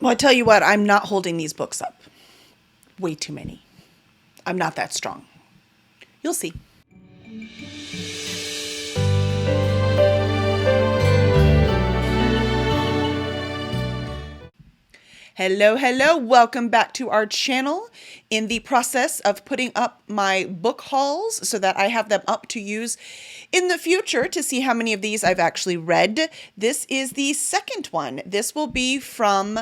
Well, I tell you what, I'm not holding these books up. Way too many. I'm not that strong. You'll see. Hello, hello. Welcome back to our channel. In the process of putting up my book hauls so that I have them up to use in the future to see how many of these I've actually read. This is the second one. This will be from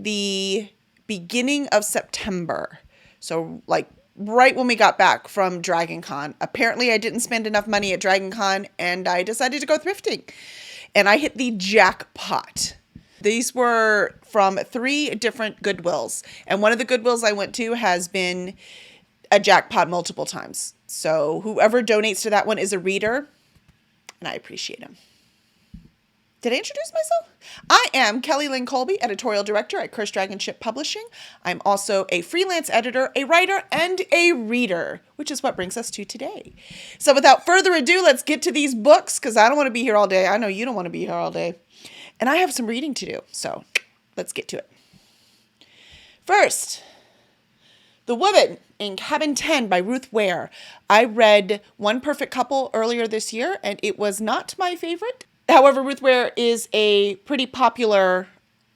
the beginning of September. So like right when we got back from Dragon Con. Apparently I didn't spend enough money at Dragon Con and I decided to go thrifting. And I hit the jackpot. These were from 3 different Goodwills. And one of the Goodwills I went to has been a jackpot multiple times. So whoever donates to that one is a reader, and I appreciate him. Did I introduce myself? I am Kelly Lynn Colby, editorial director at Cursed Dragon Ship Publishing. I'm also a freelance editor, a writer, and a reader, which is what brings us to today. So without further ado, let's get to these books, because I don't want to be here all day. I know you don't want to be here all day. And I have some reading to do, so let's get to it. First, The Woman in Cabin 10 by Ruth Ware. I read One Perfect Couple earlier this year, and it was not my favorite. However, Ruth Ware is a pretty popular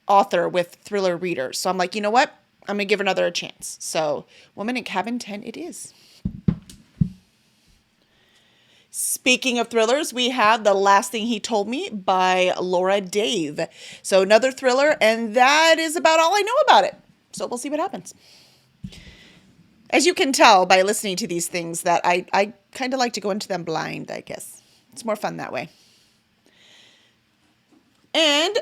author with thriller readers. So I'm like, you know what? I'm going to give another a chance. So Woman in Cabin 10 it is. Speaking of thrillers, we have The Last Thing He Told Me by Laura Dave. So another thriller, and that is about all I know about it. So we'll see what happens. As you can tell by listening to these things that I kind of like to go into them blind, I guess. It's more fun that way. And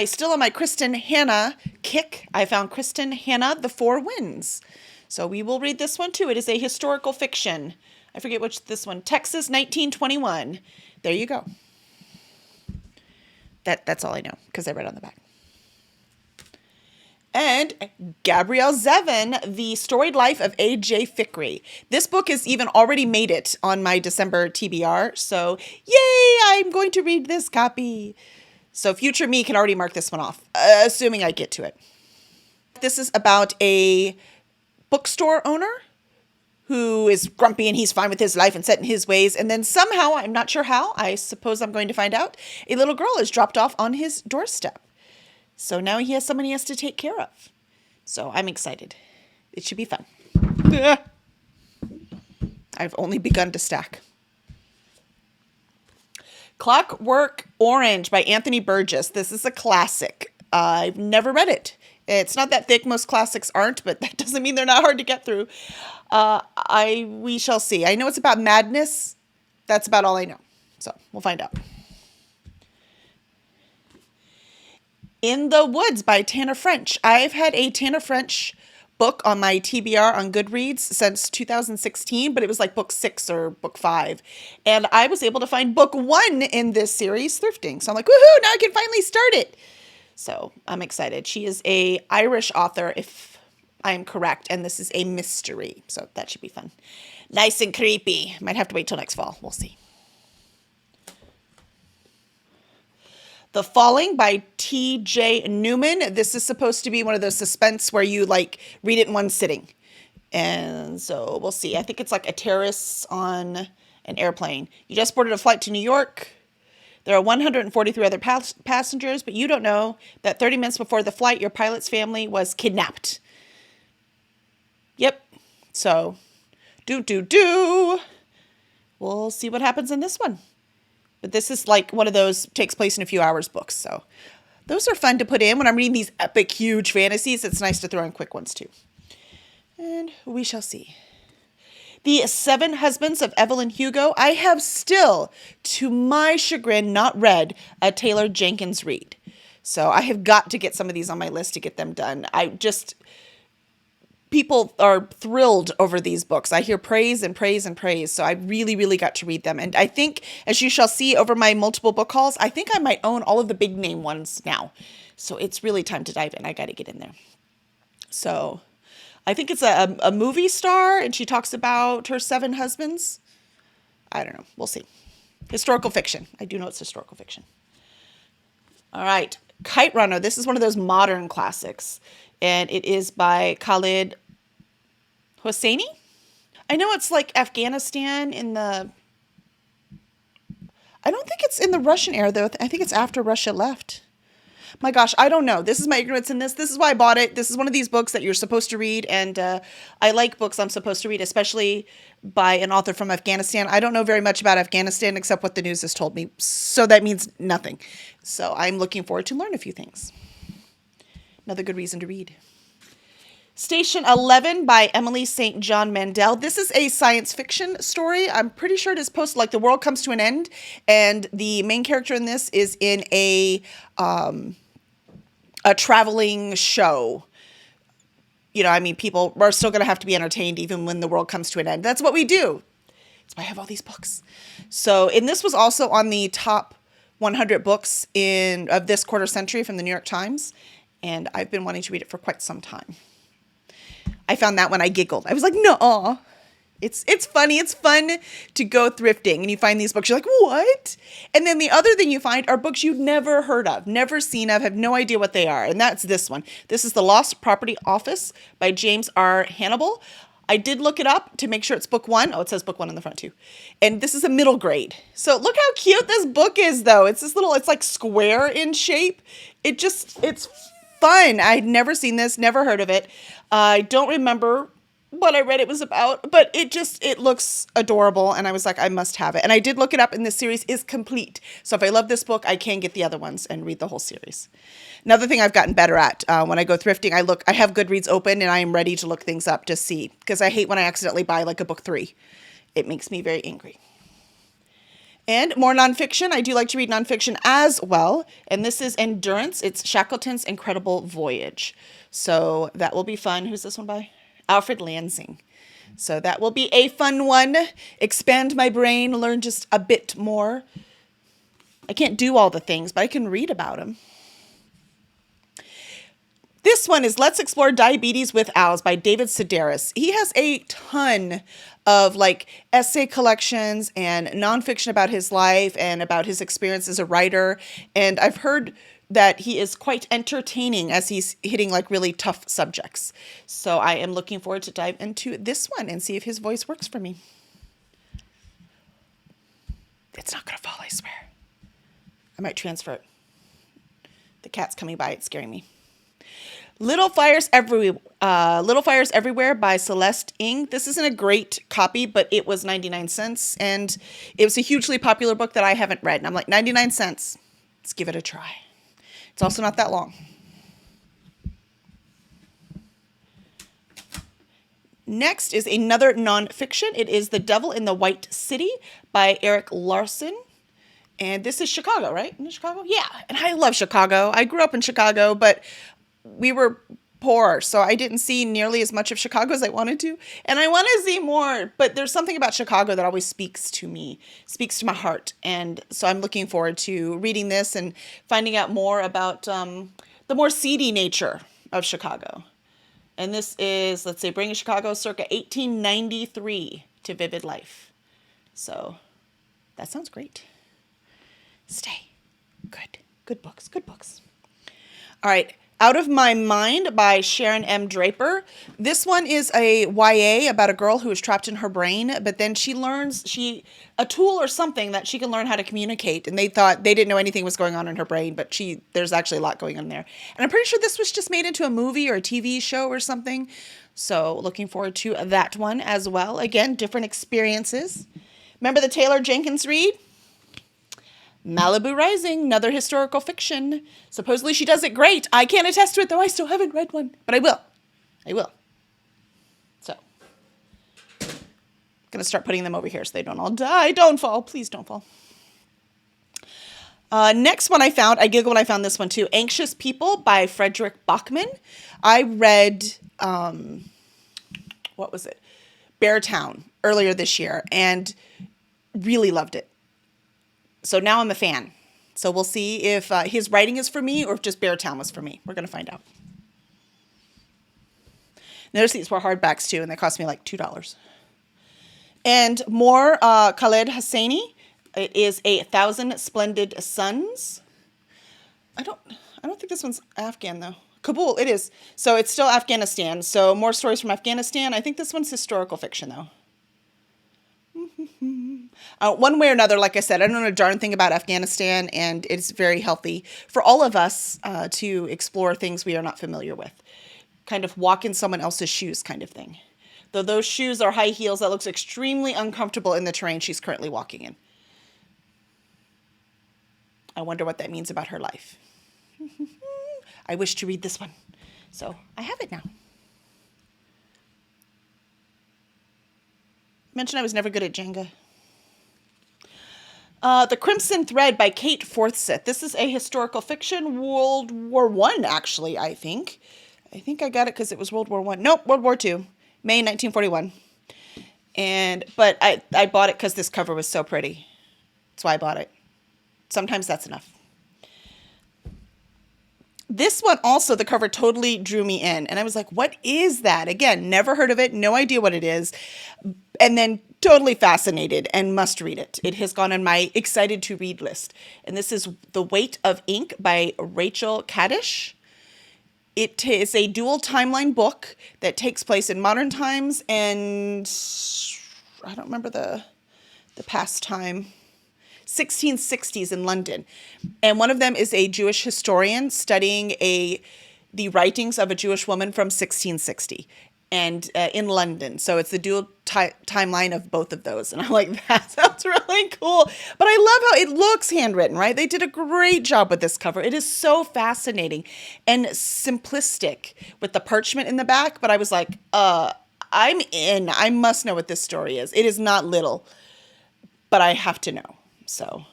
still on my Kristen Hanna kick, I found Kristen Hanna, The Four Winds. So we will read this one too. It is a historical fiction. I forget which this one. Texas, 1921. There you go. That's all I know because I read on the back. And Gabrielle Zevin, The Storied Life of A.J. Fikry. This book has even already made it on my December TBR. So yay, I'm going to read this copy. So future me can already mark this one off, assuming I get to it. This is about a bookstore owner who is grumpy and he's fine with his life and set in his ways. And then somehow, I'm not sure how, I suppose I'm going to find out, a little girl is dropped off on his doorstep. So now he has someone he has to take care of. So I'm excited. It should be fun. I've only begun to stack. Clockwork Orange by Anthony Burgess. This is a classic. I've never read it. It's not that thick. Most classics aren't, but that doesn't mean they're not hard to get through. We shall see. I know it's about madness. That's about all I know. So we'll find out. In the Woods by Tana French. I've had a Tana French book on my TBR on Goodreads since 2016, but it was like book 6 or book 5. And I was able to find book 1 in this series thrifting. So I'm like, woohoo, now I can finally start it. So I'm excited. She is a Irish author, if I am correct, and this is a mystery. So that should be fun. Nice and creepy. Might have to wait till next fall. We'll see. The Falling by T.J. Newman. This is supposed to be one of those suspense where you like read it in one sitting. And so we'll see. I think it's like a terrorist on an airplane. You just boarded a flight to New York. There are 143 other passengers, but you don't know that 30 minutes before the flight, your pilot's family was kidnapped. Yep. So, we'll see what happens in this one. But this is like one of those takes place in a few hours books. So those are fun to put in when I'm reading these epic, huge fantasies. It's nice to throw in quick ones too. And we shall see. The Seven Husbands of Evelyn Hugo. I have still, to my chagrin, not read a Taylor Jenkins read. So I have got to get some of these on my list to get them done. People are thrilled over these books. I hear praise and praise and praise. So I really, really got to read them. And I think, as you shall see over my multiple book hauls, I think I might own all of the big name ones now. So it's really time to dive in. I got to get in there. So I think it's a movie star, and she talks about her 7 husbands. I don't know. We'll see. Historical fiction. I do know it's historical fiction. All right. Kite Runner. This is one of those modern classics, and it is by Khalid Hosseini. I know it's like Afghanistan in the... I don't think it's in the Russian era, though. I think it's after Russia left. My gosh, I don't know. This is my ignorance in this. This is why I bought it. This is one of these books that you're supposed to read, and I like books I'm supposed to read, especially by an author from Afghanistan. I don't know very much about Afghanistan except what the news has told me, so that means nothing. So I'm looking forward to learn a few things. Another good reason to read. Station 11 by Emily St. John Mandel. This is a science fiction story. I'm pretty sure it is posted, like the world comes to an end, and the main character in this is in a traveling show. You know, I mean, people are still going to have to be entertained even when the world comes to an end. That's what we do. That's why I have all these books. So, and this was also on the top 100 books of this quarter century from the New York Times, and I've been wanting to read it for quite some time. I found that when I giggled. I was like, no, it's funny. It's fun to go thrifting and you find these books. You're like, what? And then the other thing you find are books you've never heard of, never seen of, have no idea what they are. And that's this one. This is The Lost Property Office by James R. Hannibal. I did look it up to make sure it's book 1. Oh, it says book 1 on the front too. And this is a middle grade. So look how cute this book is though. It's this little, it's like square in shape. It's fun. I'd never seen this, never heard of it. I don't remember what I read it was about, but it looks adorable. And I was like, I must have it. And I did look it up and this series is complete. So if I love this book, I can get the other ones and read the whole series. Another thing I've gotten better at when I go thrifting, I have Goodreads open and I am ready to look things up to see, because I hate when I accidentally buy like a book 3. It makes me very angry. And more nonfiction. I do like to read nonfiction as well. And this is Endurance. It's Shackleton's Incredible Voyage. So that will be fun. Who's this one by? Alfred Lansing. So that will be a fun one. Expand my brain, learn just a bit more. I can't do all the things, but I can read about them. This one is Let's Explore Diabetes with Owls by David Sedaris. He has a ton of like essay collections and nonfiction about his life and about his experience as a writer. And I've heard that he is quite entertaining as he's hitting like really tough subjects. So I am looking forward to dive into this one and see if his voice works for me. It's not going to fall, I swear. I might transfer it. The cat's coming by. It's scaring me. Little Fires Everywhere by Celeste Ng. This isn't a great copy, but it was 99 cents. And it was a hugely popular book that I haven't read. And I'm like, 99 cents. Let's give it a try. It's also not that long. Next is another nonfiction. It is The Devil in the White City by Erik Larson. And this is Chicago, right? In Chicago? Yeah. And I love Chicago. I grew up in Chicago, but we were poor, so I didn't see nearly as much of Chicago as I wanted to. And I want to see more, but there's something about Chicago that always speaks to me, speaks to my heart. And so I'm looking forward to reading this and finding out more about the more seedy nature of Chicago. And this is, let's say, bringing Chicago circa 1893 to vivid life. So that sounds great. Stay. Good books. All right. Out of My Mind by Sharon M. Draper. This one is a YA about a girl who is trapped in her brain, but then she learns a tool or something that she can learn how to communicate. And they didn't know anything was going on in her brain, but there's actually a lot going on there. And I'm pretty sure this was just made into a movie or a TV show or something. So looking forward to that one as well. Again, different experiences. Remember the Taylor Jenkins Reid? Malibu Rising, another historical fiction. Supposedly she does it great. I can't attest to it, though I still haven't read one. But I will. So, I'm going to start putting them over here so they don't all die. Don't fall. Please don't fall. Next one I giggled when I found this one too. Anxious People by Frederick Bachman. I read, what was it? Beartown earlier this year and really loved it. So now I'm a fan. So we'll see if his writing is for me or if just Beartown was for me. We're going to find out. Notice these were hardbacks too, and they cost me like $2. And more Khaled Hosseini. It is 1,000 Splendid Suns. I I don't think this one's Afghan, though. Kabul, it is. So it's still Afghanistan. So more stories from Afghanistan. I think this one's historical fiction, though. One way or another, like I said, I don't know a darn thing about Afghanistan, and it's very healthy for all of us to explore things we are not familiar with. Kind of walk in someone else's shoes kind of thing. Though those shoes are high heels, that looks extremely uncomfortable in the terrain she's currently walking in. I wonder what that means about her life. I wish to read this one. So I have it now. Mentioned I was never good at Jenga. The Crimson Thread by Kate Forsyth. This is a historical fiction, World War I, actually, I think. I think I got it because it was World War I. Nope, World War II, May 1941. But I bought it because this cover was so pretty. That's why I bought it. Sometimes that's enough. This one also, the cover totally drew me in. And I was like, what is that? Again, never heard of it. No idea what it is. And then totally fascinated and must read it. It has gone on my excited to read list. And this is The Weight of Ink by Rachel Kadish. It is a dual timeline book that takes place in modern times and I don't remember the past time. 1660s in London. And one of them is a Jewish historian studying the writings of a Jewish woman from 1660 and in London. So it's the dual timeline of both of those. And I'm like, that sounds really cool. But I love how it looks handwritten, right? They did a great job with this cover. It is so fascinating and simplistic with the parchment in the back. But I was like, I'm in. I must know what this story is. It is not little, but I have to know. So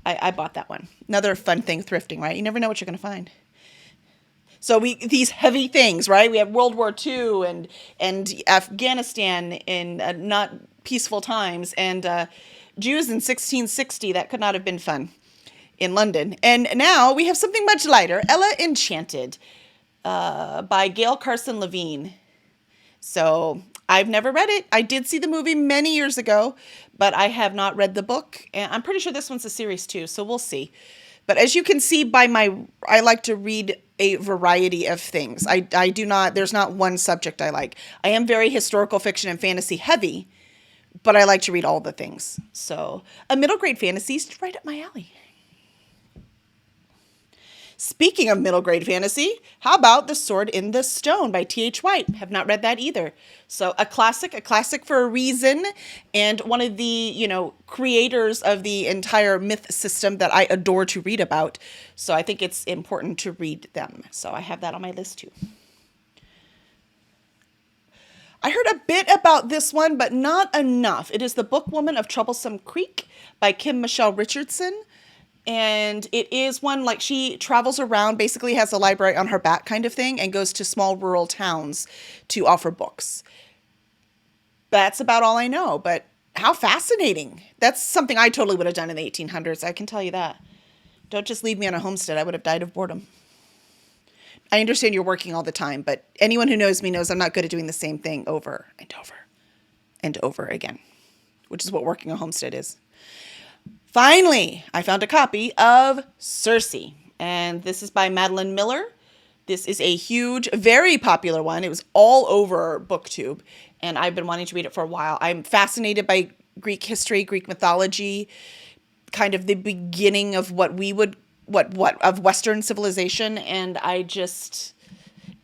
I bought that one. Another fun thing, thrifting, right? You never know what you're going to find. So these heavy things, right? We have World War II and Afghanistan in not peaceful times and Jews in 1660. That could not have been fun in London. And now we have something much lighter, Ella Enchanted by Gail Carson Levine. So I've never read it. I did see the movie many years ago, but I have not read the book. And I'm pretty sure this one's a series too, so we'll see. But as you can see I like to read a variety of things. There's not one subject I like. I am very historical fiction and fantasy heavy, but I like to read all the things. So a middle grade fantasy is right up my alley. Speaking of middle grade fantasy, how about The Sword in the Stone by T.H. White? Have not read that either. So a classic for a reason, and one of the, creators of the entire myth system that I adore to read about. So I think it's important to read them. So I have that on my list too. I heard a bit about this one, but not enough. It is The Bookwoman of Troublesome Creek by Kim Michelle Richardson. And it is one, like, she travels around, basically has a library on her back kind of thing, and goes to small rural towns to offer books. That's about all I know, but how fascinating. That's something I totally would have done in the 1800s, I can tell you that. Don't just leave me on a homestead, I would have died of boredom. I understand you're working all the time, but anyone who knows me knows I'm not good at doing the same thing over and over and over again, which is what working a homestead is. Finally, I found a copy of Circe, and this is by Madeline Miller. This is a huge, very popular one. It was all over BookTube, and I've been wanting to read it for a while. I'm fascinated by Greek history, Greek mythology, kind of the beginning of of Western civilization, and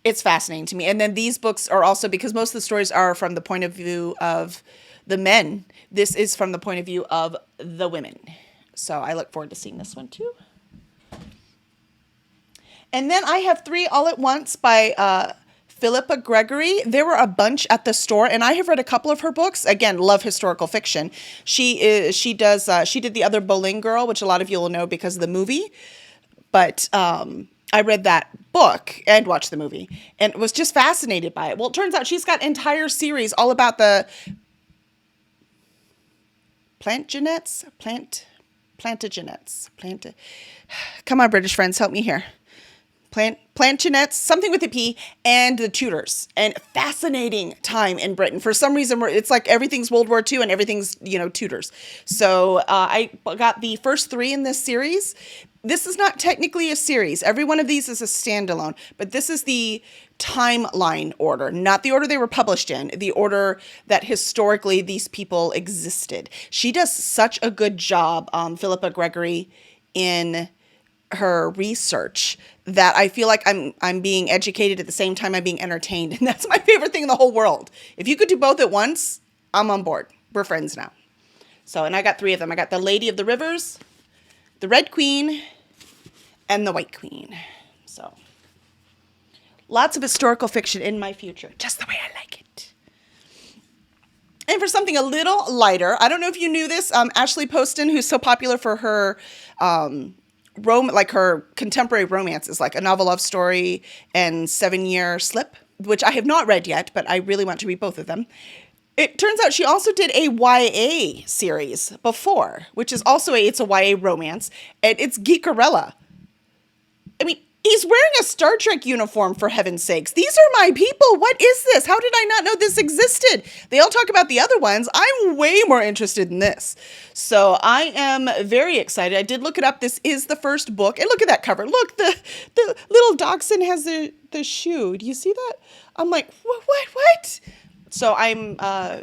it's fascinating to me. And then these books are also, because most of the stories are from the point of view of the men, this is from the point of view of the women. So I look forward to seeing this one too. And then I have Three All at Once by Philippa Gregory. There were a bunch at the store, and I have read a couple of her books. Again, love historical fiction. She did The Other Boleyn Girl, which a lot of you will know because of the movie. But I read that book and watched the movie and was just fascinated by it. Well, it turns out she's got an entire series all about the plantagenets. Come on, British friends, help me here. Plantagenets, something with a P, and the Tudors. And fascinating time in Britain. For some reason, it's like everything's World War II and everything's, Tudors. So I got the first three in this series. this is not technically a series. Every one of these is a standalone, but this is the timeline order, not the order they were published in, the order that historically these people existed. She does such a good job, Philippa Gregory, in her research that I feel like I'm being educated at the same time I'm being entertained. And that's my favorite thing in the whole world. If you could do both at once, I'm on board. We're friends now. So, and I got 3 of them. I got the Lady of the Rivers, the Red Queen, and the White Queen. So, lots of historical fiction in my future, just the way I like it. And for something a little lighter, I don't know if you knew this, Ashley Poston, who's so popular for her her contemporary romances, like A Novel Love Story and 7 Year Slip, which I have not read yet, but I really want to read both of them. It turns out she also did a YA series before, which is also it's a YA romance, and it's Geekerella. I mean, he's wearing a Star Trek uniform, for heaven's sakes. These are my people. What is this? How did I not know this existed? They all talk about the other ones. I'm way more interested in this. So I am very excited. I did look it up. This is the first book. And look at that cover. Look, the little dachshund has the shoe. Do you see that? I'm like, what? So I'm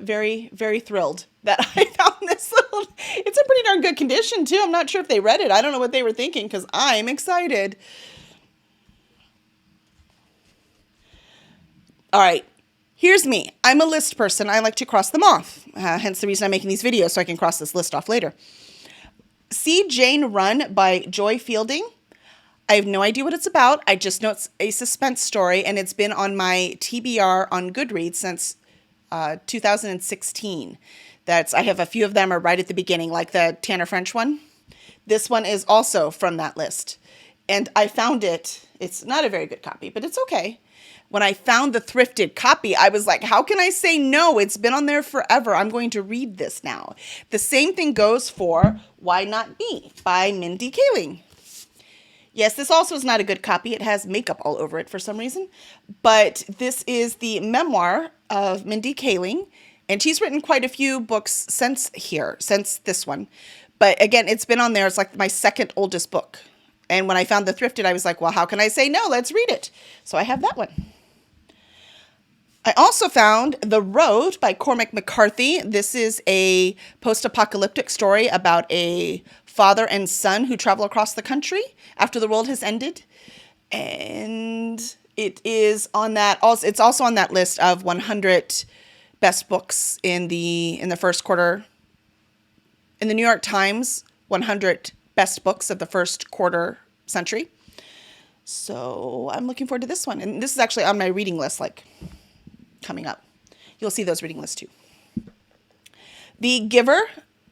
very, very thrilled that I found this little, it's a pretty darn good condition too. I'm not sure if they read it. I don't know what they were thinking because I'm excited. All right, here's me. I'm a list person. I like to cross them off. Hence the reason I'm making these videos so I can cross this list off later. See Jane Run by Joy Fielding. I have no idea what it's about. I just know it's a suspense story and it's been on my TBR on Goodreads since 2016. I have a few of them are right at the beginning, like the Tanner French one. This one is also from that list. And I found it. It's not a very good copy, but it's okay. When I found the thrifted copy, I was like, how can I say no? It's been on there forever. I'm going to read this now. The same thing goes for Why Not Me by Mindy Kaling. Yes, this also is not a good copy. It has makeup all over it for some reason. But this is the memoir of Mindy Kaling. And she's written quite a few books since this one. But again, it's been on there. It's like my second oldest book. And when I found the thrifted, I was like, well, how can I say no? Let's read it. So I have that one. I also found The Road by Cormac McCarthy. This is a post-apocalyptic story about a father and son who travel across the country after the world has ended. And it is on that. It's also on that list of 100 best books in the first quarter. In the New York Times, 100 best books of the first quarter century. So I'm looking forward to this one. And this is actually on my reading list, like coming up. You'll see those reading lists too. The Giver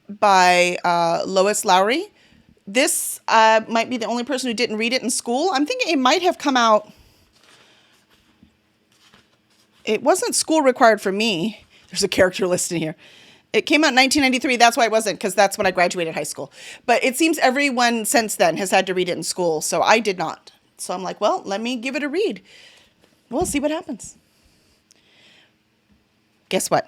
by Lois Lowry. This might be the only person who didn't read it in school. I'm thinking it might have come out. It wasn't school required for me. There's a character list in here. It came out in 1993. That's why it wasn't, because that's when I graduated high school. But it seems everyone since then has had to read it in school, so I did not. So I'm like, well, let me give it a read. We'll see what happens. Guess what?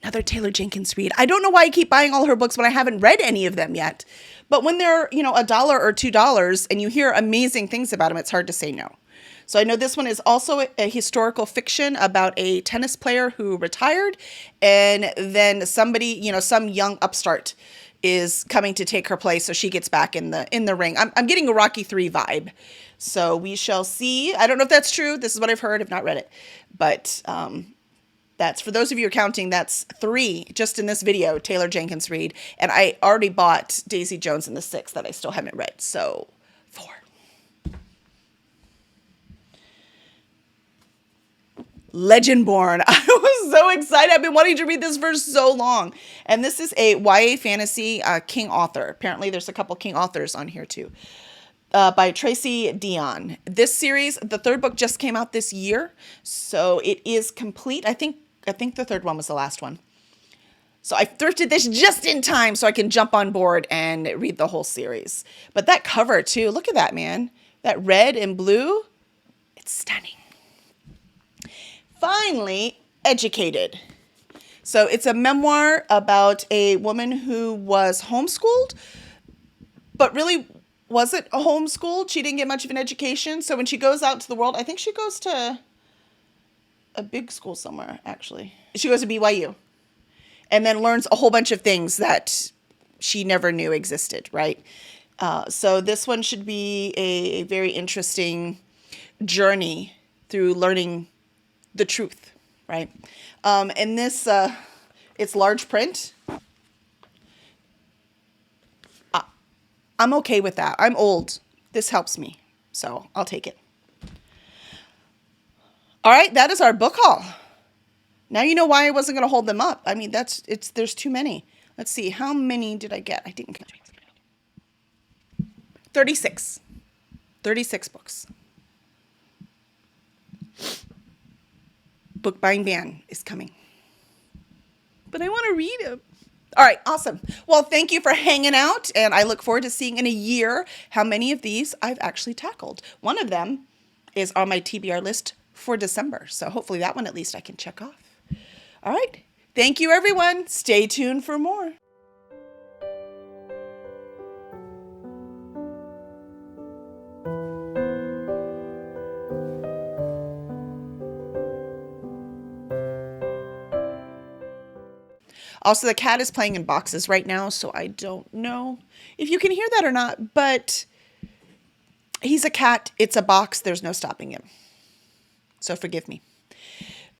Another Taylor Jenkins read. I don't know why I keep buying all her books when I haven't read any of them yet. But when they're, $1 or $2 and you hear amazing things about them, it's hard to say no. So I know this one is also a historical fiction about a tennis player who retired, and then somebody, some young upstart is coming to take her place, so she gets back in the ring. I'm getting a Rocky III vibe. So we shall see. I don't know if that's true. This is what I've heard. I've not read it. But that's, for those of you who are counting, that's 3 just in this video, Taylor Jenkins read. And I already bought Daisy Jones and the Six that I still haven't read. So 4. Legendborn. I was so excited. I've been wanting to read this for so long. And this is a YA fantasy King author. Apparently there's a couple King authors on here too. By Tracy Dion. This series, the 3rd book just came out this year, so it is complete. I think the 3rd one was the last one. So I thrifted this just in time so I can jump on board and read the whole series. But that cover too, look at that, man. That red and blue, it's stunning. Finally, Educated. So it's a memoir about a woman who was homeschooled, but really wasn't homeschooled. She didn't get much of an education. So when she goes out to the world, I think she goes to a big school somewhere, actually. She goes to BYU and then learns a whole bunch of things that she never knew existed, right? So this one should be a very interesting journey through learning the truth, right? And this, it's large print. I'm okay with that. I'm old. This helps me, so I'll take it. All right, that is our book haul. Now you know why I wasn't going to hold them up. I mean, there's too many. Let's see, how many did I get? I didn't. 36. 36 books. Book buying ban is coming. But I want to read them. All right, awesome. Well, thank you for hanging out, and I look forward to seeing in a year how many of these I've actually tackled. One of them is on my TBR list for December, so hopefully that one at least I can check off. All right, thank you, everyone. Stay tuned for more. Also, the cat is playing in boxes right now, so I don't know if you can hear that or not, but he's a cat. It's a box. There's no stopping him. So forgive me.